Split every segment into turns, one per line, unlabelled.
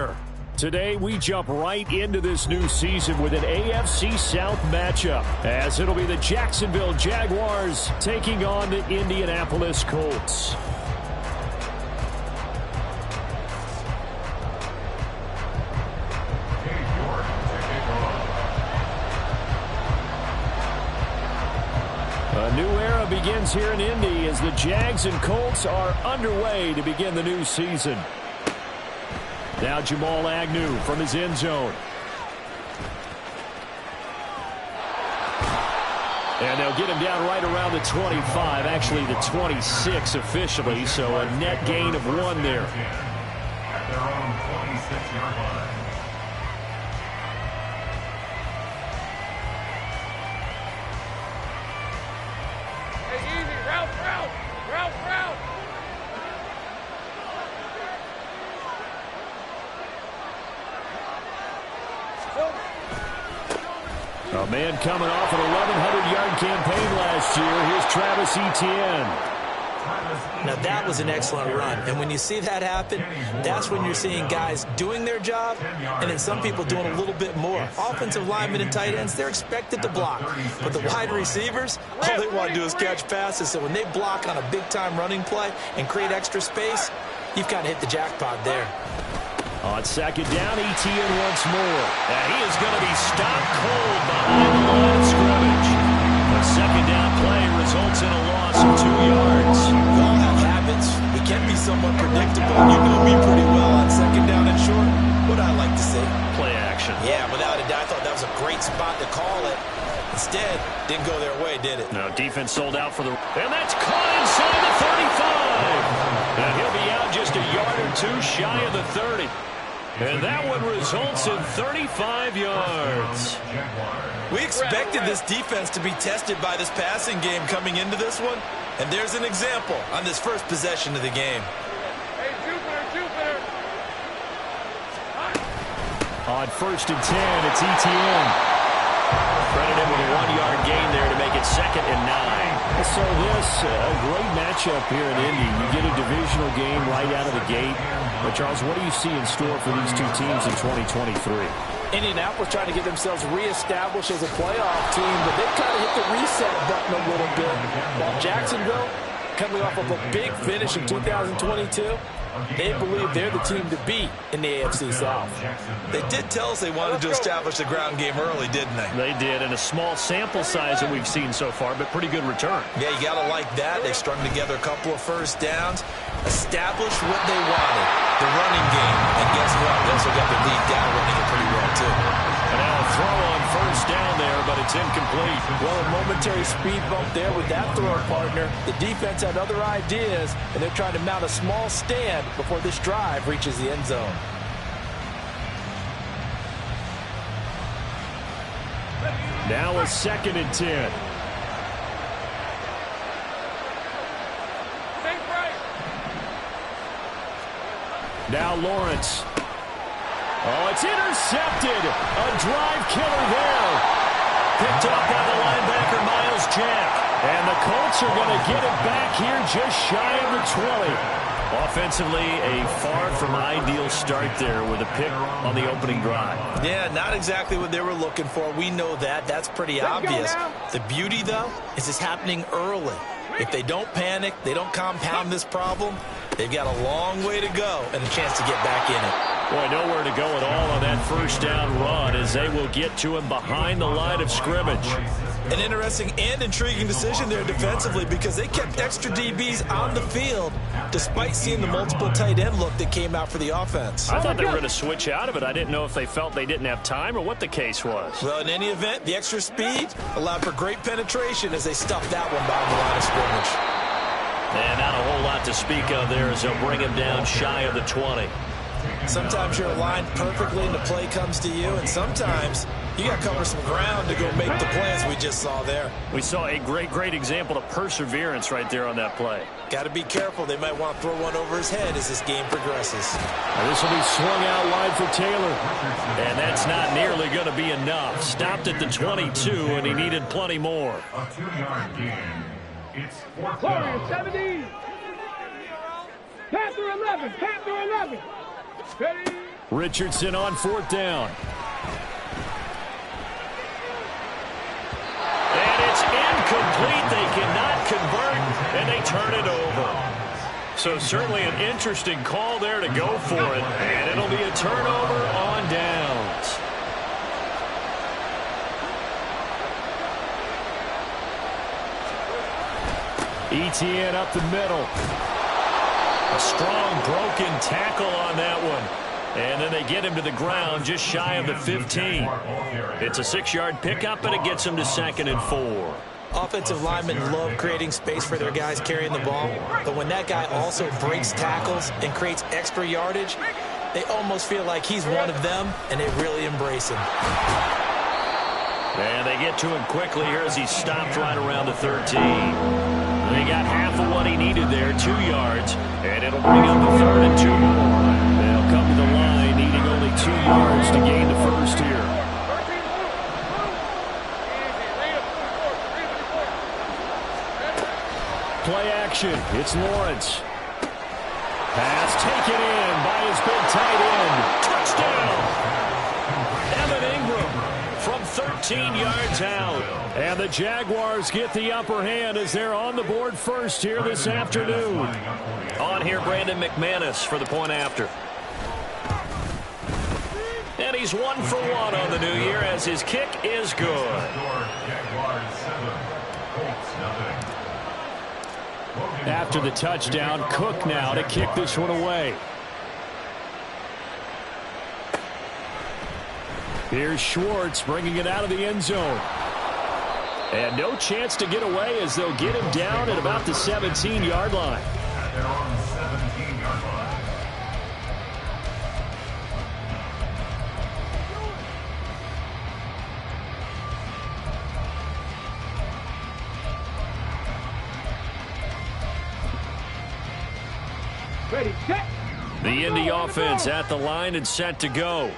there. Today, we jump right into this new season with an AFC South matchup, as it'll be the Jacksonville Jaguars taking on the Indianapolis Colts. A new era begins here in Indy as the Jags and Colts are underway to begin the new season. Now Jamal Agnew from his end zone. And they'll get him down right around the 25, actually the 26 officially, so a net gain of 1 there.
At their own 26-yard line.
A man coming off an 1,100-yard campaign last year. Here's Travis Etienne.
Now that was an excellent run, and when you see that happen, that's when you're seeing guys doing their job and then some people doing a little bit more. Offensive linemen and tight ends, they're expected to block, but the wide receivers, all they want to do is catch passes. So when they block on a big-time running play and create extra space, you've kind of hit the jackpot there.
On second down, Etienne once more. And he is going to be stopped cold behind the line of scrimmage. The second down play results in a loss of 2 yards.
We all have habits. We can be somewhat predictable. You know me pretty well on second down and short. What I like to see?
Play action.
Yeah, without a doubt, I thought that was a great spot to call it. Instead, didn't go their way, did it?
No, defense sold out for the... And that's caught inside the 35. And he'll be out just a yard or 2 shy of the 30. And that one results in 35 yards.
We expected this defense to be tested by this passing game coming into this one. And there's an example on this first possession of the game.
Hey, Jupiter.
On first and 10, it's Etienne. Credited with a 1-yard gain there to make it 2nd and 9. So this, a great matchup here in Indy. You get a divisional game right out of the gate. But, Charles, what do you see in store for these two teams in 2023?
Indianapolis trying to get themselves reestablished as a playoff team, but they've kind of hit the reset button a little bit. While Jacksonville, coming off of a big finish in 2022, they believe they're the team to beat in the AFC South.
They did tell us they wanted to establish the ground game early, didn't they?
They did, and a small sample size that we've seen so far, but pretty good return.
Yeah, you got to like that. They strung together a couple of first downs, established what they wanted, the running game. And guess what? They also got the lead down running it pretty well, too.
And now a throw on first down there, but it's incomplete.
Well, a momentary speed bump there with that throw partner. The defense had other ideas, and they're trying to mount a small stand before this drive reaches the end zone.
Now a 2nd and 10. Now Lawrence. Oh, it's intercepted. A drive killer there. Picked up by the linebacker, Miles Jack. And the Colts are going to get it back here just shy of the 20. Offensively, a far from ideal start there with a pick on the opening drive.
Yeah, not exactly what they were looking for. We know that. That's pretty obvious. The beauty, though, is it's happening early. If they don't panic, they don't compound this problem, they've got a long way to go and a chance to get back in it.
Boy, nowhere to go at all on that first down run as they will get to him behind the line of scrimmage.
An interesting and intriguing decision there defensively because they kept extra DBs on the field despite seeing the multiple tight end look that came out for the offense.
I thought they were going to switch out of it. I didn't know if they felt they didn't have time or what the case was.
Well, in any event, the extra speed allowed for great penetration as they stuffed that one behind the line of scrimmage.
And not a whole lot to speak of there as they'll bring him down shy of the 20.
Sometimes you're aligned perfectly and the play comes to you, and sometimes you got to cover some ground to go make the plays we just saw there.
We saw a great example of perseverance right there on that play.
Got to be careful. They might want to throw one over his head as this game progresses.
Now this will be swung out wide for Taylor. And that's not nearly going to be enough. Stopped at the 22, and he needed plenty more.
A 2-yard gain. It's 4th
Warriors
down.
17. Panther 11. Panther 11. Ready?
Richardson on 4th down. And it's incomplete. They cannot convert, and they turn it over. So certainly an interesting call there to go for it. And it'll be a turnover on downs. ETN up the middle. A strong broken tackle on that one. And then they get him to the ground just shy of the 15. It's a 6-yard pickup, and it gets him to 2nd and 4.
Offensive linemen love creating space for their guys carrying the ball. But when that guy also breaks tackles and creates extra yardage, they almost feel like he's one of them, and they really embrace him.
And they get to him quickly here as he stopped right around the 13. They got half of what he needed there, 2 yards, and it'll bring up the 3rd and 2 more. They'll come to the line needing only 2 yards to gain the first here. Play action. It's Lawrence. Pass taken in by his big tight end. Touchdown! Evan Ingram from 13 yards out. And the Jaguars get the upper hand as they're on the board first here this afternoon. On here, Brandon McManus for the point after. And he's 1 for 1 on the new year as his kick is good. After the touchdown, Cook now to kick this one away. Here's Schwartz bringing it out of the end zone. And no chance to get away as they'll get him down at about the 17-yard line.
They're on the 17-yard line.
Ready, set.
The Indy offense at the line and set to go.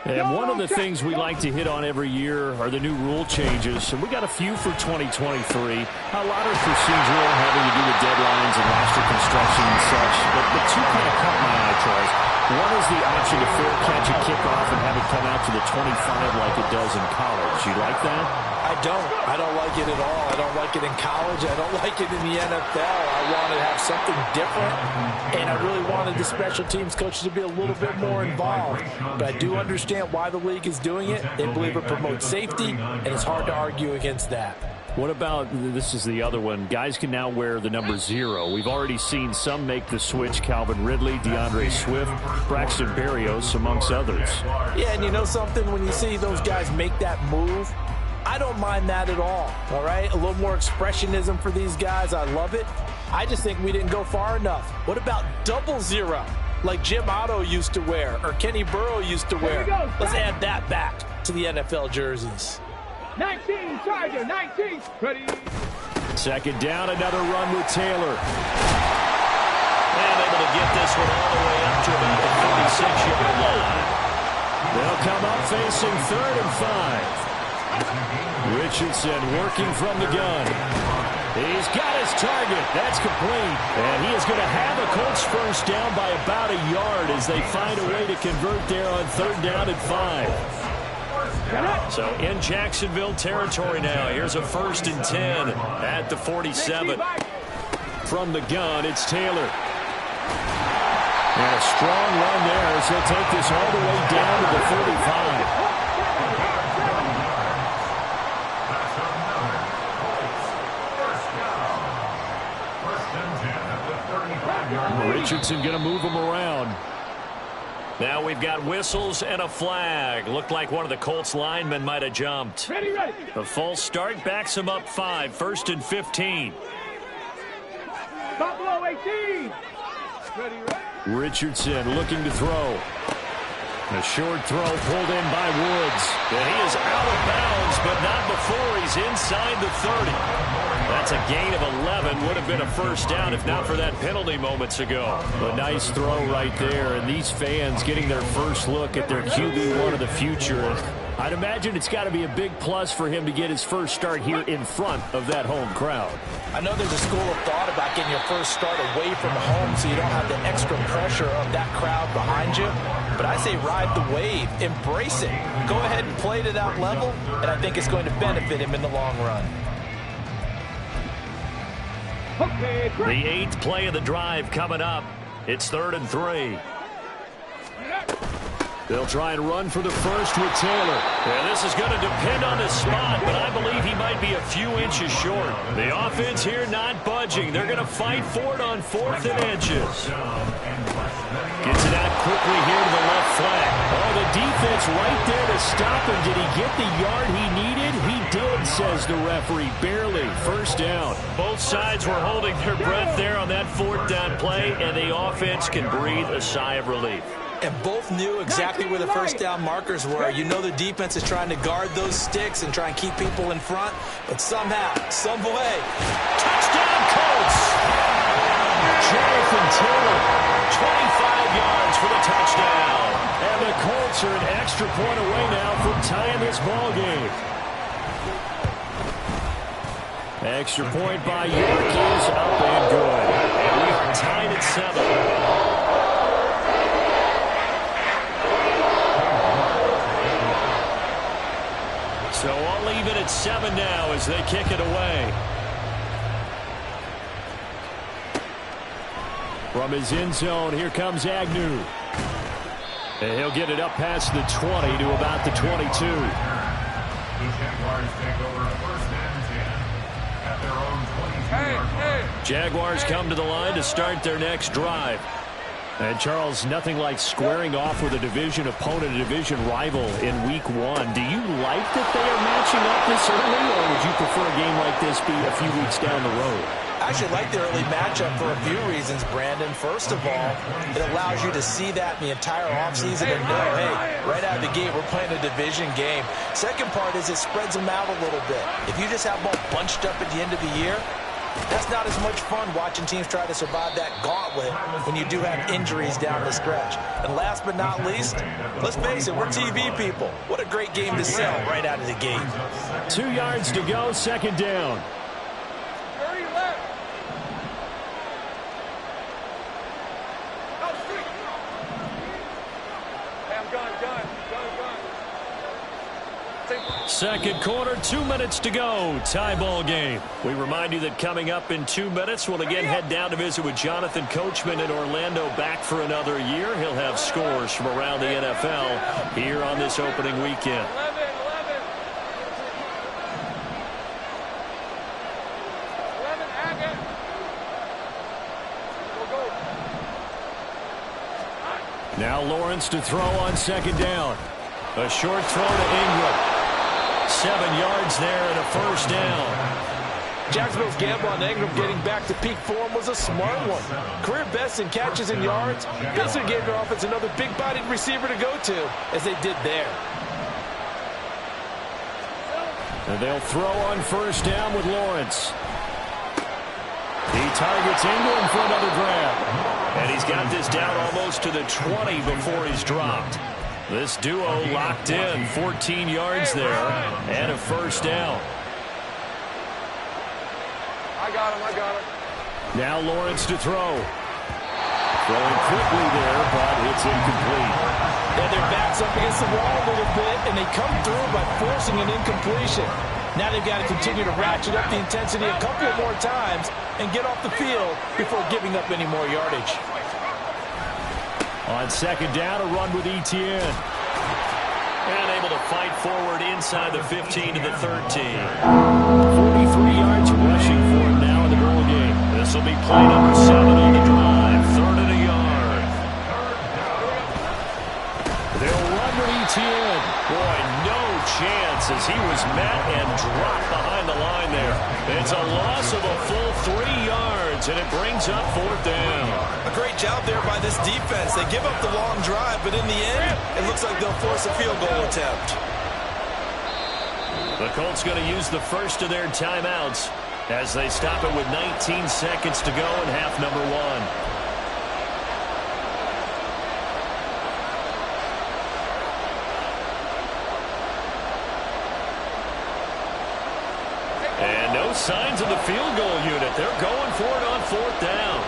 And one of the things we like to hit on every year are the new rule changes. And we got a few for 2023. A lot are procedural, having to do with deadlines and roster construction and such. But the two kind of caught my eye, Charles. One is the option to fair catch a kickoff and have it come out to the 25 like it does in college. You like that?
I don't like it at all. I don't like it in college. I don't like it in the NFL. I want to have something different, and I really wanted the special teams coaches to be a little bit more involved. But I do understand why the league is doing it. They believe it promotes safety, and it's hard to argue against that.
What about, this is the other one, guys can now wear the number 0. We've already seen some make the switch, Calvin Ridley, DeAndre Swift, Braxton Berrios, amongst others.
Yeah, and you know something? When you see those guys make that move, I don't mind that at all right? A little more expressionism for these guys. I love it. I just think we didn't go far enough. What about 00, like Jim Otto used to wear or Kenny Burrow used to wear? Let's add that back to the NFL jerseys.
19, Tiger, 19. Ready.
2nd down, another run with Taylor. And able to get this one all the way up to about the 46-yard line. They'll come up facing 3rd and 5. Richardson working from the gun. He's got his target. That's complete. And he is going to have a Colts first down by about a yard as they find a way to convert there on 3rd down and 5. So in Jacksonville territory now. Here's a 1st and 10 at the 47. From the gun, it's Taylor. And a strong run there as he'll take this all the way down to the 35. Richardson going to move him around. Now we've got whistles and a flag. Looked like one of the Colts linemen might have jumped.
Ready, ready.
The false start backs him up 5. 1st and 15.
Stop below 18. Ready, ready.
Richardson looking to throw. A short throw pulled in by Woods. And he is out of bounds, but not before he's inside the 30. That's a gain of 11. Would have been a first down if not for that penalty moments ago. A nice throw right there. And these fans getting their first look at their QB1 of the future. I'd imagine it's got to be a big plus for him to get his first start here in front of that home crowd.
I know there's a school of thought about getting your first start away from home so you don't have the extra pressure of that crowd behind you. But I say ride the wave. Embrace it. Go ahead and play to that level, and I think it's going to benefit him in the long run.
Okay,
The 8th play of the drive coming up. It's 3rd and 3. They'll try and run for the first with Taylor. And this is going to depend on the spot, but I believe he might be a few inches short. The offense here not budging. They're going to fight for it on 4th and inches. Gets it out quickly here to the left flank. Oh, the defense right there to stop him. Did he get the yard he needed? He did, says the referee. Barely. First down. Both sides were holding their breath there on that 4th down play, and the offense can breathe a sigh of relief.
And both knew exactly where the first down markers were. You know the defense is trying to guard those sticks and try and keep people in front. But somehow, some way,
touchdown Colts! Jonathan Taylor, 25 yards for the touchdown. And the Colts are an extra point away now from tying this ball game. Extra point by York is up and good. And we are tied at 7. So I'll leave it at 7 now as they kick it away. From his end zone, here comes Agnew. And he'll get it up past the 20 to about the 22.
The Jaguars take over 1st and 10 at their own 22-yard line.
Jaguars come to the line to start their next drive. And, Charles, nothing like squaring off with a division opponent, a division rival in Week 1. Do you like that they are matching up this early, or would you prefer a game like this be a few weeks down the road?
I actually like the early matchup for a few reasons, Brandon. First of all, it allows you to see that in the entire offseason and know, hey, right out of the gate, we're playing a division game. Second part is it spreads them out a little bit. If you just have them all bunched up at the end of the year, that's not as much fun watching teams try to survive that gauntlet when you do have injuries down the stretch. And last but not least, let's face it, we're TV people. What a great game to sell right out of the gate.
2 yards to go, 2nd down. Second quarter, 2 minutes to go. Tie ball game. We remind you that coming up in 2 minutes, we'll again head down to visit with Jonathan Coachman in Orlando, back for another year. He'll have scores from around the NFL here on this opening weekend.
11.
Now Lawrence to throw on 2nd down. A short throw to Ingram. 7 yards there and a first down.
Jacksonville's gamble on Ingram getting back to peak form was a smart one. Career best in catches and yards. Basically gave their offense another big-bodied receiver to go to, as they did there.
And they'll throw on 1st down with Lawrence. He targets Ingram for another grab. And he's got this down almost to the 20 before he's dropped. This duo locked in, 14 yards there, and a first down.
I got him.
Now Lawrence to throw. Throwing quickly there, but it's incomplete.
Yeah, their back's up against the wall a little bit, and they come through by forcing an incompletion. Now they've got to continue to ratchet up the intensity a couple more times and get off the field before giving up any more yardage.
On 2nd down, a run with Etienne. And able to fight forward inside the 15 to the 13. 43 yards rushing for him now in the ball game. This will be play number 7 on the drive. 3rd and a yard. They'll run with Etienne. Boy, no chance as he was met and dropped behind the line there. It's a loss of a full 3 yards, and it brings up 4th down.
A great job there by this defense. They give up the long drive, but in the end, it looks like they'll force a field goal attempt.
The Colts going to use the first of their timeouts as they stop it with 19 seconds to go in half number 1. And no signs of the field goal unit. They're going for it on 4th down.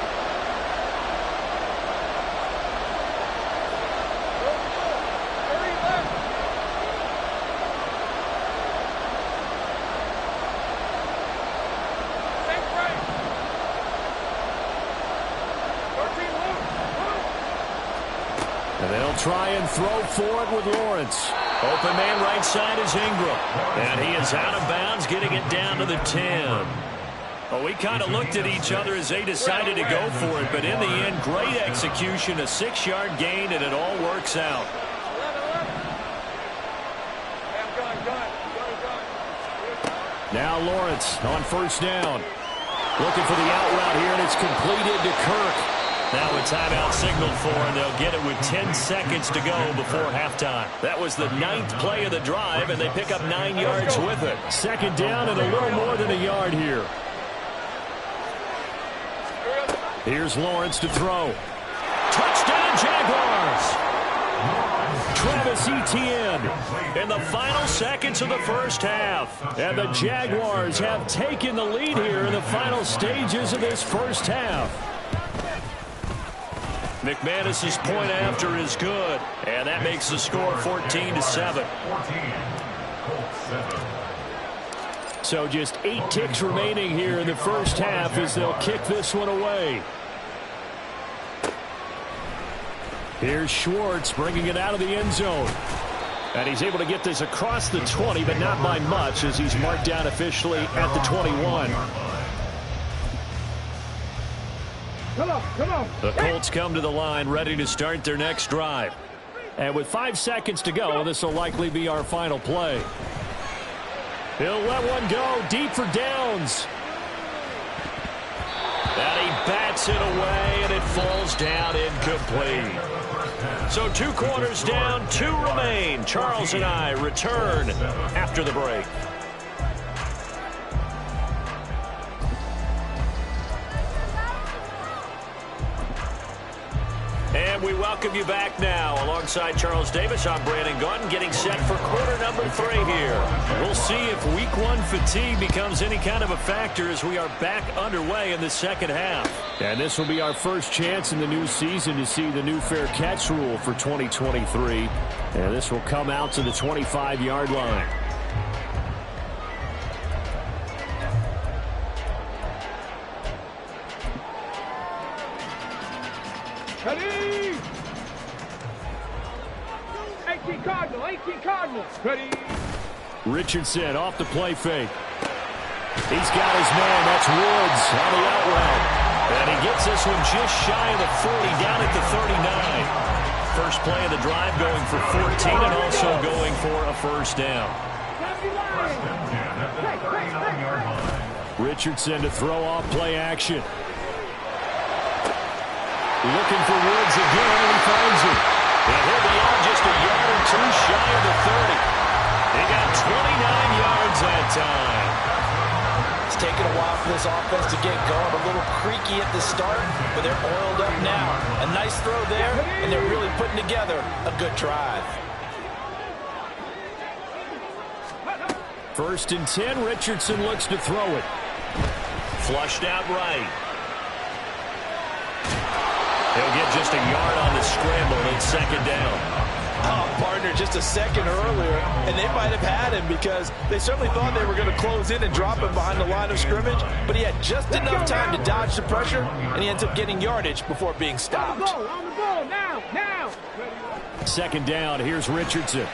try and throw for it with Lawrence. Open man right side is Ingram. And he is out of bounds, getting it down to the 10. Well, we kind of looked at each other as they decided to go for it, but in the end, great execution, a 6-yard gain, and it all works out. Now Lawrence on first down. Looking for the out route here, and it's completed to Kirk. Now a timeout signaled for, and they'll get it with 10 seconds to go before halftime. That was the 9th play of the drive, and they pick up 9 yards with it. Second down and a little more than a yard here. Here's Lawrence to throw. Touchdown, Jaguars! Travis Etienne in the final seconds of the first half. And the Jaguars have taken the lead here in the final stages of this first half. McManus's point after is good, and that makes the score 14-7. So just 8 ticks remaining here in the first half as they'll kick this one away. Here's Schwartz bringing it out of the end zone. And he's able to get this across the 20, but not by much as he's marked down officially at the 21. Come on. The Colts come to the line ready to start their next drive. And with 5 seconds to go, this will likely be our final play. He'll let one go deep for downs. And he bats it away, and it falls down incomplete. So 2 quarters down, 2 remain. Charles and I return after the break. And we welcome you back now. Alongside Charles Davis, I'm Brandon Gunn, getting set for quarter number 3 here. We'll see if week 1 fatigue becomes any kind of a factor as we are back underway in the second half. And this will be our first chance in the new season to see the new fair catch rule for 2023. And this will come out to the 25-yard line.
Ready! 18 Cardinal. Ready!
Richardson off the play fake. He's got his man. That's Woods on the out route. And he gets this one just shy of the 40, down at the 39. First play of the drive going for 14 and also going for a first down. Richardson to throw off play action. Looking for Woods again, and he finds him. And he'll be out just a yard or 2 shy of the 30. He got 29 yards that time.
It's taken a while for this offense to get going. A little creaky at the start, but they're oiled up now. A nice throw there, and they're really putting together a good drive.
First and 10, Richardson looks to throw it. Flushed out right. He'll get just a yard on the scramble, and it's second down.
Oh, partner, just a second earlier, and they might have had him because they certainly thought they were going to close in and drop him behind the line of scrimmage, but he had just enough time to dodge the pressure, and he ends up getting yardage before being stopped.
On the ball, now.
Second down, here's Richardson.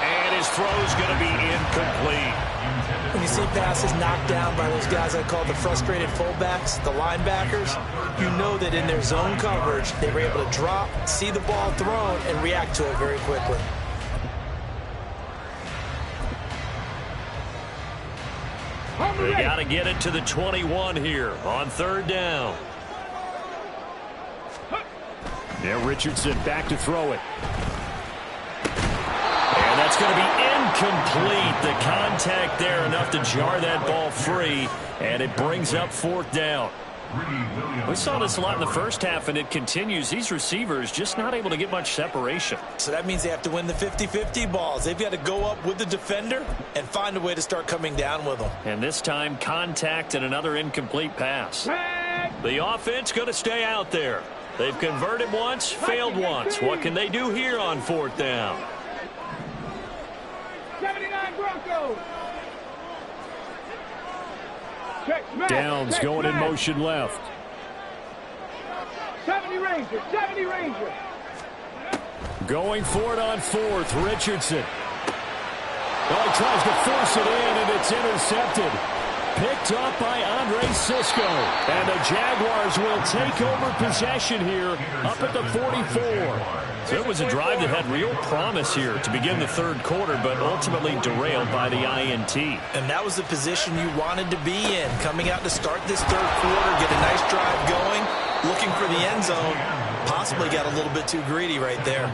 And his throw's going to be incomplete.
When you see passes knocked down by those guys I call the frustrated fullbacks, the linebackers, you know that in their zone coverage, they were able to drop, see the ball thrown, and react to it very quickly.
They got to get it to the 21 here on third down. Now Richardson back to throw it. And that's going to be incomplete. The contact there enough to jar that ball free, and it brings up fourth down. We saw this a lot in the first half, and it continues. These receivers just not able to get much separation.
So that means they have to win the 50-50 balls. They've got to go up with the defender and find a way to start coming down with them.
And this time, contact and another incomplete pass. The offense going to stay out there. They've converted once, failed once. What can they do here on fourth down?
79 Broncos.
Downs going in motion left.
70 Rangers.
Going for it on fourth, Richardson. Well, he tries to force it in, and it's intercepted. Picked up by Andre Sisco. And the Jaguars will take over possession here up at the 44.
So
it was a drive that had real promise here to begin the third quarter, but ultimately derailed by the INT.
And that was the position you wanted to be in. Coming out to start this third quarter, get a nice drive going, looking for the end zone. Possibly got a little bit too greedy right there.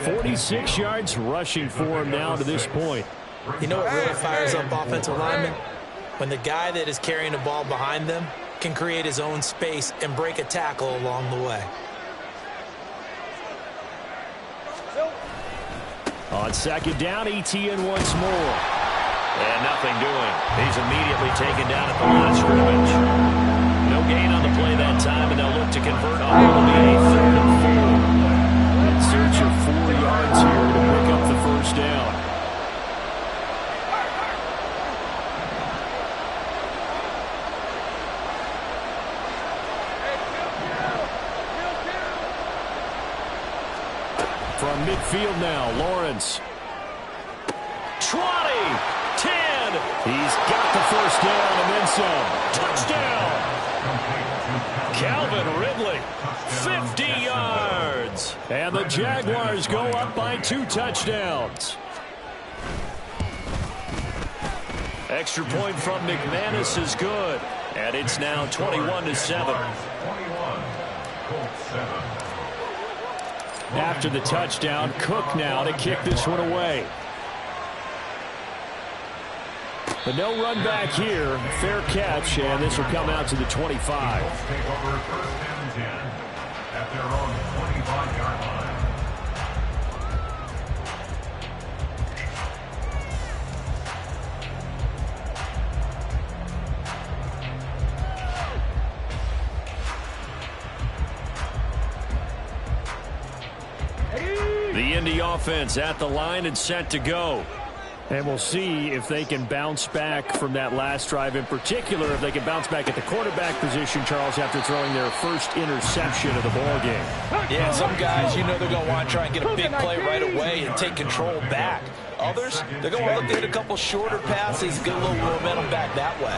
46 yards rushing for him now to this point.
You know what really fires up offensive linemen? When the guy that is carrying the ball behind them can create his own space and break a tackle along the way.
On second down, ETN once more. And nothing doing. He's immediately taken down at the line of scrimmage. No gain on the play that time, and they'll look to convert on what will be a 3rd and 4. In search of 4 yards here to pick up the first down. From midfield now, Lawrence. 20, 10. He's got the first down and then some. Touchdown. Calvin Ridley, 50 yards. And the Jaguars go up by 2 touchdowns. Extra point from McManus is good. And it's now 21-7. After the touchdown, Cook now to kick this one away. But no run back here. Fair catch, and this will come out to the 25.
Take over 1st and 10 at their own 25-yard line.
The Indy offense at the line and set to go. And we'll see if they can bounce back from that last drive, in particular if they can bounce back at the quarterback position, Charles, after throwing their first interception of the ball game.
Yeah, some guys, you know they're going to want to try and get a big play right away and take control back. Others, they're going to look to hit a couple shorter passes, get a little momentum back that way.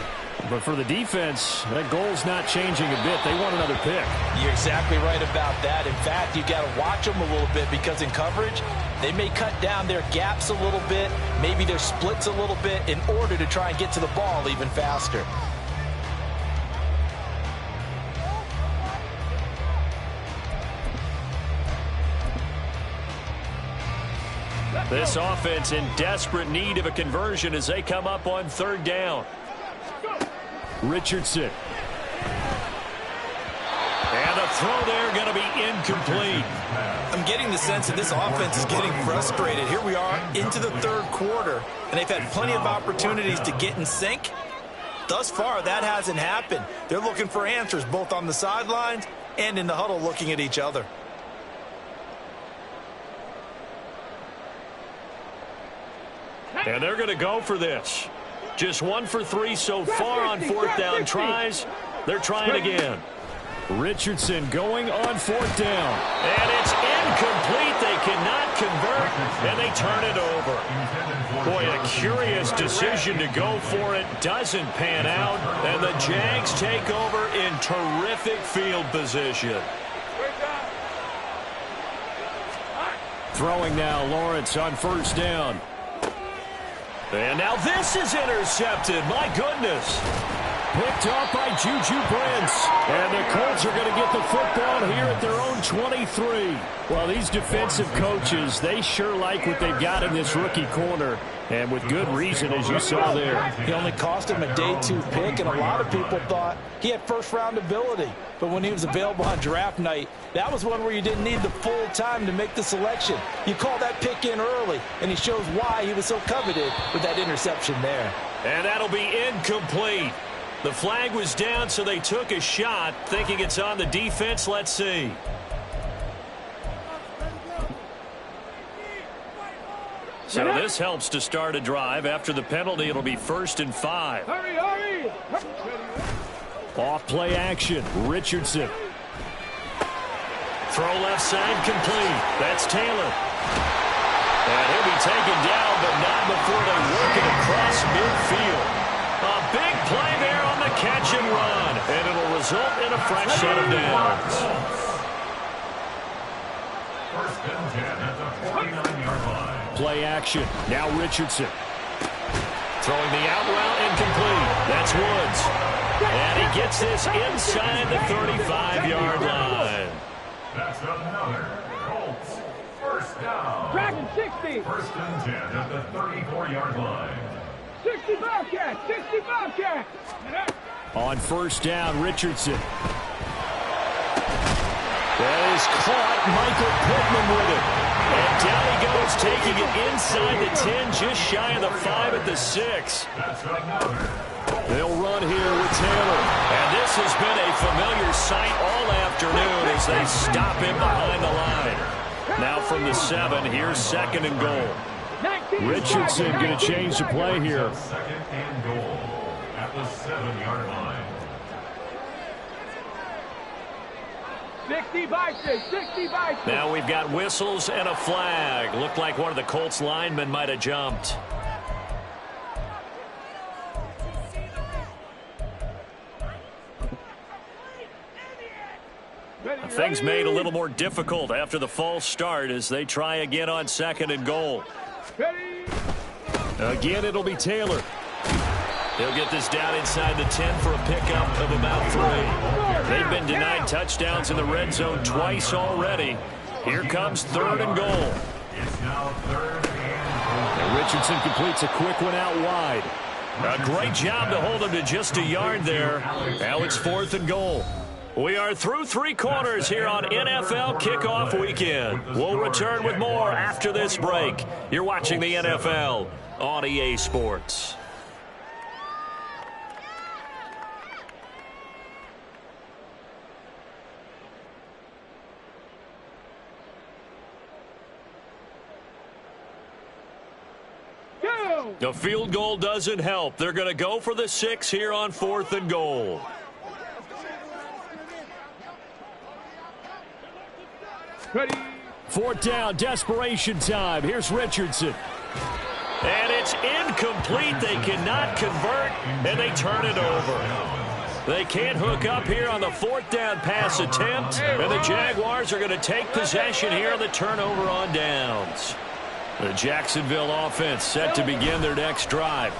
But for the defense, that goal's not changing a bit. They want another pick.
You're exactly right about that. In fact, you got to watch them a little bit because in coverage, they may cut down their gaps a little bit, maybe their splits a little bit in order to try and get to the ball even faster.
This offense in desperate need of a conversion as they come up on 3rd down. Richardson. And the throw there going to be incomplete.
I'm getting the sense that this offense is getting frustrated. Here we are into the 3rd quarter, and they've had plenty of opportunities to get in sync. Thus far, that hasn't happened. They're looking for answers both on the sidelines and in the huddle looking at each other.
And they're going to go for this. Just 1 for 3 so far on 4th down tries. They're trying again. Richardson going on 4th down. And it's incomplete. They cannot convert, and they turn it over. Boy, a curious decision to go for it. Doesn't pan out, and the Jags take over in terrific field position. Throwing now, Lawrence on 1st down. And now this is intercepted. My goodness. Picked up by Juju Brents. And the Colts are going to get the football here at their own 23. Well, these defensive coaches, they sure like what they've got in this rookie corner. And with good reason, as you saw there.
He only cost him a day 2 pick, and a lot of people thought he had first-round ability. But when he was available on draft night, that was one where you didn't need the full time to make the selection. You call that pick in early, and he shows why he was so coveted with that interception there.
And that'll be incomplete. The flag was down, so they took a shot, thinking it's on the defense. Let's see. So this helps to start a drive. After the penalty, it'll be 1st and 5.
Hurry, hurry!
Off play action. Richardson. Throw left side complete. That's Taylor. And he'll be taken down, but not before they work it across midfield. A big play there on the catch and run, and it'll result in a fresh set of downs.
First and 10 at the 49-yard line.
Play action. Now Richardson. Throwing the out route incomplete. That's Woods. And he gets this inside the 35-yard line.
That's another Colts first down.
Dragon 60.
First and 10 at the 34-yard line.
60 Bobcats. 60 Bobcats.
On first down, Richardson. That is caught. Michael Pittman with it. And down he goes, taking it inside the 10, just shy of the 5 at the 6.
That's another.
They'll run here with Taylor. And this has been a familiar sight all afternoon as they stop him behind the line. Now from the 7, here's second and goal. Richardson going to change the play here.
Second and goal at the 7-yard line.
60 Bison. 60 Bison.
Now we've got whistles and a flag. Looked like one of the Colts linemen might have jumped. Things made a little more difficult after the false start as they try again on second and goal. Again, it'll be Taylor. He'll get this down inside the 10 for a pickup of about 3. They've been denied touchdowns in the red zone twice already. Here comes third and goal.
It's now third and
And Richardson completes a quick one out wide. A great job to hold him to just a yard there. Now it's fourth and goal. We are through 3 quarters here on NFL Kickoff Weekend. We'll return with more after this break. You're watching the NFL on EA Sports. The field goal doesn't help. They're going to go for the 6 here on fourth and goal.
Ready.
Fourth down, desperation time. Here's Richardson. And it's incomplete. They cannot convert, and they turn it over. They can't hook up here on the fourth down pass attempt, and the Jaguars are going to take possession here on the turnover on downs. The Jacksonville offense set to begin their next drive.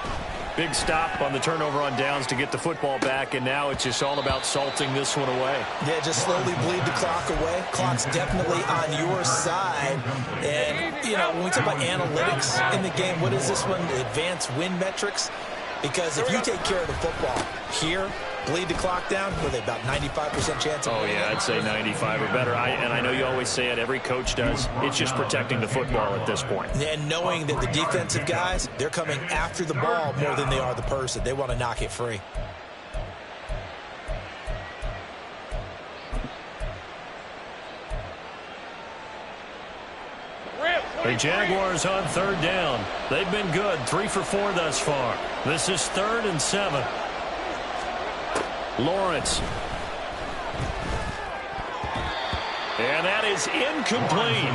Big stop on the turnover on downs to get the football back, and now it's just all about salting this one away.
Yeah, just slowly bleed the clock away. Clock's definitely on your side. And, you know, when we talk about analytics in the game, what is this one? Advanced win metrics? Because if you take care of the football here, bleed the clock down, with about 95% chance of winning.
Yeah, I'd say 95 or better. And I know you always say it, every coach does. It's just protecting the football at this point.
And knowing that the defensive guys, they're coming after the ball more than they are the person. They want to knock it free.
The Jaguars on third down. They've been good, 3 for 4 thus far. This is 3rd and 7. Lawrence. And that is incomplete.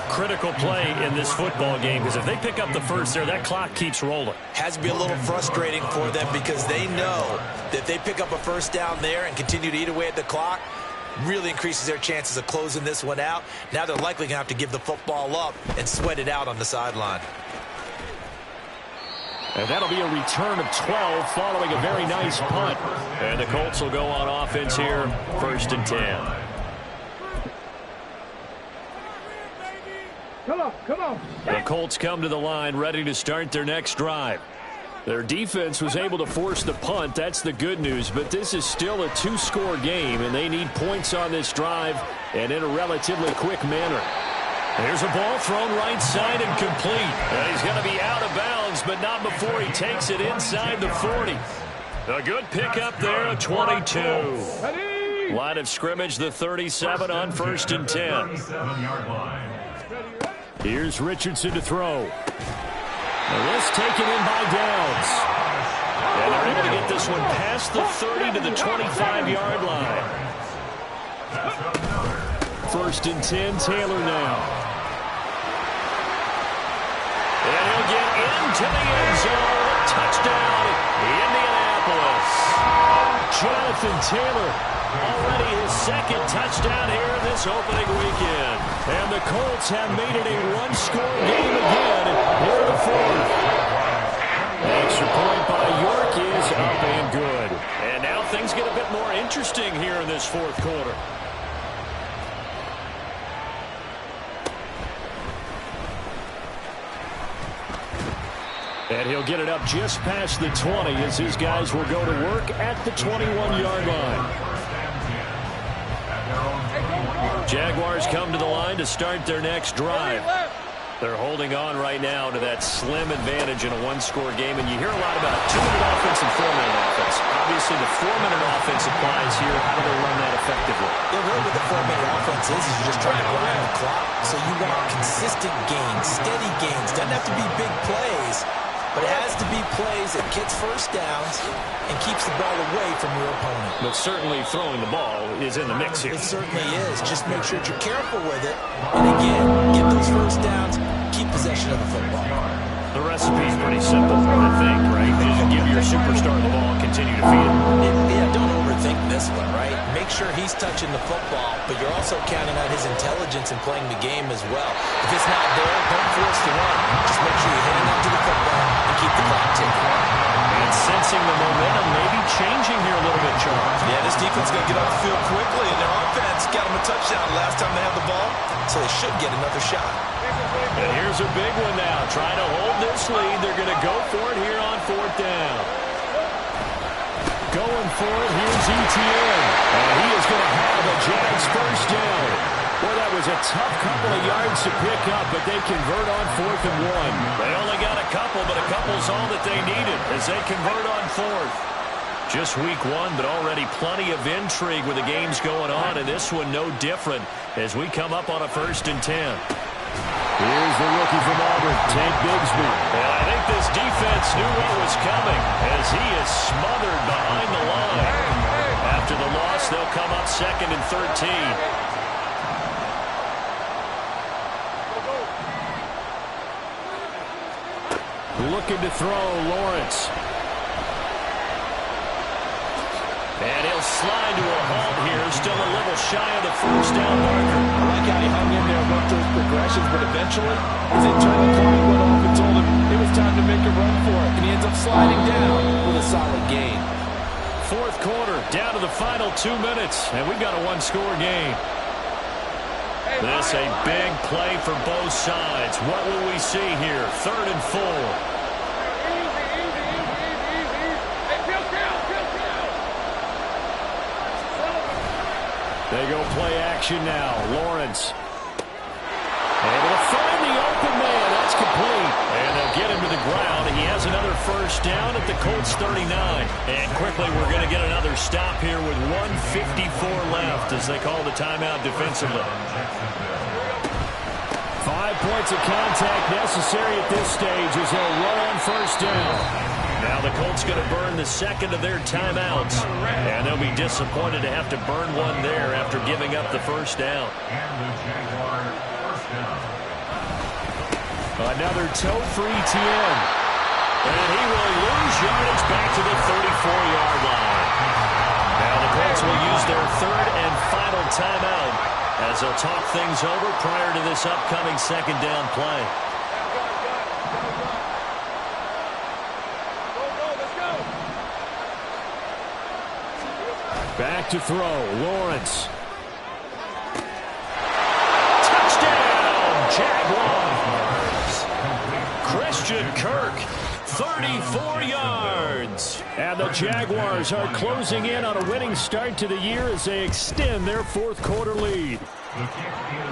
Critical play in this football game, because if they pick up the first there, that clock keeps rolling.
Has to be a little frustrating for them because they know that if they pick up a first down there and continue to eat away at the clock, really increases their chances of closing this one out. Now they're likely going to have to give the football up and sweat it out on the sideline.
And that'll be a return of 12 following a very nice punt. And the Colts will go on offense here, 1st and 10.
Come on, come on.
The Colts come to the line ready to start their next drive. Their defense was able to force the punt. That's the good news. But this is still a 2-score game, and they need points on this drive and in a relatively quick manner. Here's a ball thrown right side and complete. And he's going to be out of bounds, but not before he takes it inside the 40. A good pickup there, a 22.
Ready.
Line of scrimmage, the 37 on 1st and 10.
37-yard line.
Here's Richardson to throw. This taken in by Downs. And they're able to get this one past the 30 to the 25-yard line. 1st and 10. Taylor now. And he'll get into the end zone. Touchdown, Indianapolis. Jonathan Taylor, already his 2nd touchdown here this opening weekend. And the Colts have made it a one-score game again here in the 4th. An extra point by York is up and good. And now things get a bit more interesting here in this 4th quarter. And he'll get it up just past the 20 as his guys will go to work at the 21-yard line. Jaguars come to the line to start their next drive. They're holding on right now to that slim advantage in a one-score game, and you hear a lot about 2-minute offense and 4-minute offense. Obviously, the 4-minute offense applies here. How do they run that effectively?
Yeah, really what the 4-minute offense is you're just trying to grind the clock. So you want consistent gains, steady gains. Doesn't have to be big plays, but it has to be plays that gets first downs and keeps the ball away from your opponent.
But certainly throwing the ball is in the mix here.
It certainly is. Just make sure that you're careful with it. And again, get those first downs, keep possession of the football.
The recipe is pretty simple, I think, right? Just give your superstar the ball and continue to feed it.
Yeah, don't overthink this one, right? Make sure he's touching the football, but you're also counting on his intelligence in playing the game as well. If it's not there, don't force the run. Just make sure you're hitting up to the football and keep the clock ticking.
And sensing the momentum maybe changing here a little bit, Charles.
Yeah, this defense is going to get off the field quickly, and their offense got them a touchdown last time they had the ball,
so they should get another shot.
And here's a big one now. Trying to hold this lead. They're going to go for it here on 4th down. Going for it. Here's Etienne. And he is going to have a Jags first down. Boy, that was a tough couple of yards to pick up, but they convert on 4th and 1. They only got a couple, but a couple's all that they needed as they convert on 4th. Just week 1, but already plenty of intrigue with the games going on, and this one no different as we come up on a 1st and 10. Here's the rookie from Auburn, Tank Bigsby. And I think this defense knew what was coming as he is smothered behind the line. After the loss, they'll come up 2nd and 13. Looking to throw, Lawrence. And he'll slide to a halt here, still a little shy of the first down marker.
I like how he hung in there and went those progressions, but eventually his internal clock went off and told him it was time to make a run for it, and he ends up sliding down with a solid gain.
4th quarter, down to the final 2 minutes, and we've got a one-score game. This a big play for both sides. What will we see here? 3rd and 4. They go play action now. Lawrence. Able to find the open man. That's complete. And they'll get him to the ground. He has another first down at the Colts 39. And quickly we're going to get another stop here with 1:54 left as they call the timeout defensively. 5 points of contact necessary at this stage as they'll run on first down. Now the Colts going to burn the 2nd of their timeouts, and they'll be disappointed to have to burn one there after giving up the first down. Another toe for Etienne, and he will lose yardage back to the 34-yard line. Now the Colts will use their 3rd and final timeout as they'll talk things over prior to this upcoming 2nd down play. Back to throw, Lawrence. Touchdown, Jaguars. Christian Kirk, 34 yards. And the Jaguars are closing in on a winning start to the year as they extend their 4th quarter lead.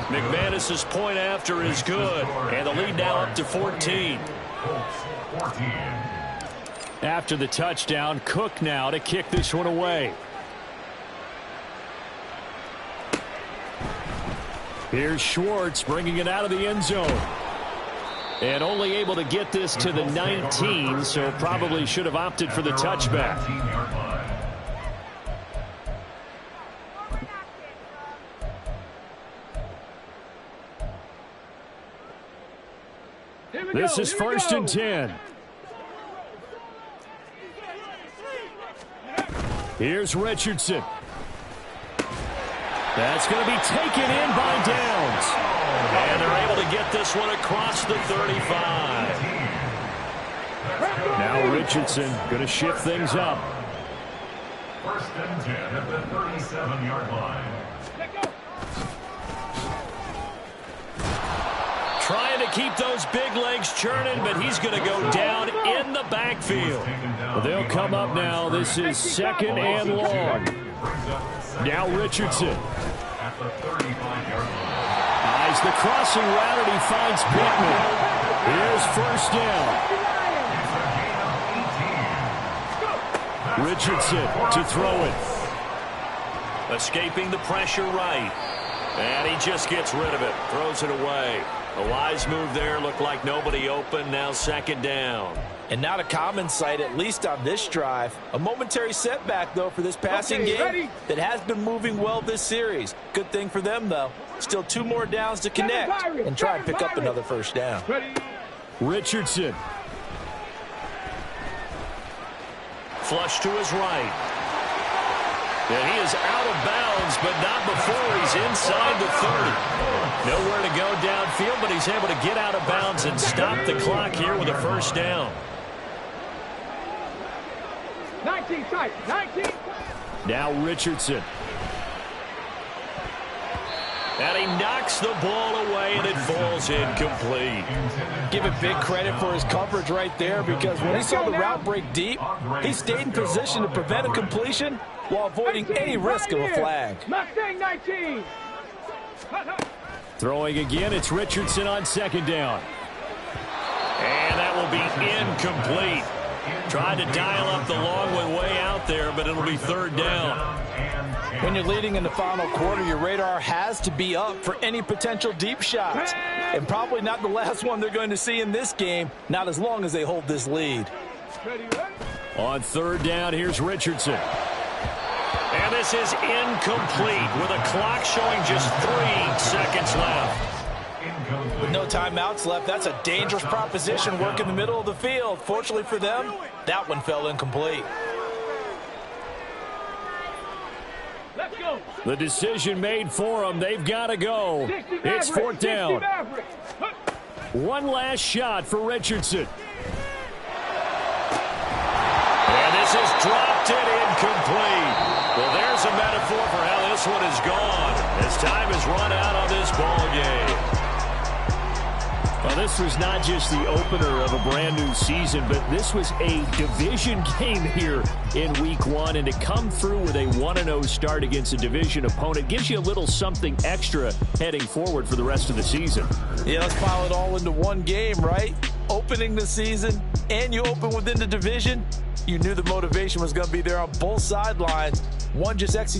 McManus's point after is good, and the lead now up to 14. After the touchdown, Cook now to kick this one away. Here's Schwartz bringing it out of the end zone. And only able to get this to the 19, so probably should have opted for the touchback. This is first and 10. Here's Richardson. That's going to be taken in by Downs. And they're able to get this one across the 35. Now Richardson going to shift things up.
First and 10 at the 37-yard line.
Trying to keep those big legs churning, but he's going to go down in the backfield. Well, they'll come up now. This is second and long. Now Richardson.
At the 35-yard line.
Eyes the crossing route, and he finds Pittman. Here's first down. Richardson to throw it. Escaping the pressure right. And he just gets rid of it. Throws it away. A wise move there. Looked like nobody open. Now second down.
And not a common sight, at least on this drive. A momentary setback, though, for this passing game that has been moving well this series. Good thing for them, though. Still 2 more downs to connect and try and pick up another first down.
Richardson. Flush to his right. And he is out of bounds, but not before he's inside the 30. Nowhere to go downfield, but he's able to get out of bounds and stop the clock here with a first down.
19 tight, 19.
Now Richardson. And he knocks the ball away, and it falls incomplete.
Give it big credit for his coverage right there, because when he saw the route break deep, he stayed in position to prevent a completion while avoiding any risk of a flag.
Mustang 19.
Throwing again, it's Richardson on second down. And that will be incomplete. Tried to dial up the long one way out there, but it'll be third down.
When you're leading in the final quarter, your radar has to be up for any potential deep shots. And probably not the last one they're going to see in this game, not as long as they hold this lead.
On third down, here's Richardson. And this is incomplete with a clock showing just 3 seconds left.
With no timeouts left, that's a dangerous proposition, work in the middle of the field. Fortunately for them, that one fell incomplete.
Let's go.
The decision made for them. They've got to go. It's fourth down. One last shot for Richardson. And this is dropped and incomplete. Well, there's a metaphor for how this one is gone as time is run out on this ball game. Well, this was not just the opener of a brand new season, but this was a division game here in week 1. And to come through with a 1-0 start against a division opponent gives you a little something extra heading forward for the rest of the season.
Yeah, let's pile it all into one game, right? Opening the season, and you open within the division. You knew the motivation was going to be there on both sidelines. One just executed.